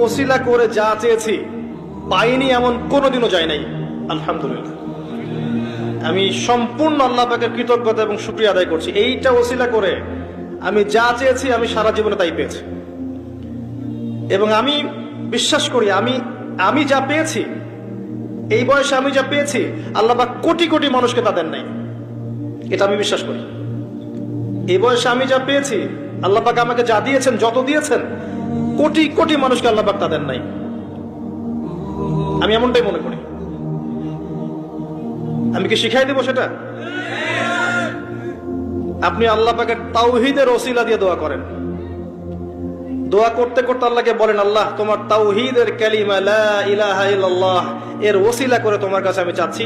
ওসিলা করে যা চেয়েছি পাইনি এমন কোনোদিনও যায় নাই। আলহামদুলিল্লাহ, আমি সম্পূর্ণ আল্লাহ পাকের কৃতজ্ঞতা এবং শুকরিয়া আদায় করছি। এইটা ওসিলা করে আমি যা চেয়েছি আমি সারা জীবনে তাই পেয়েছি। এবং আমি বিশ্বাস করি আমি যা পেয়েছি, এই বয়সে আমি যা পেয়েছি, আল্লাহ পাক কোটি কোটি মানুষকে তা দেন নাই। এটা আমি বিশ্বাস করি। এই বয়সে আমি যা পেয়েছি, আল্লাহ পাক আমাকে যা দিয়েছেন, যত দিয়েছেন, কোটি কোটি মানুষকে আল্লাহ পাক তা দেন নাই। আমি এমনটাই মনে করি। আমি কি শিখাই দেব সেটা? আপনি আল্লাহ পাকের তাওহীদের ওসিলা দিয়ে দোয়া করেন। দোয়া করতে করতে আল্লাহকে বলেন, আল্লাহ তোমার তাওহীদের কালিমা লা ইলাহা ইল্লাল্লাহ এর ওসিলা করে তোমার কাছে আমি চাচ্ছি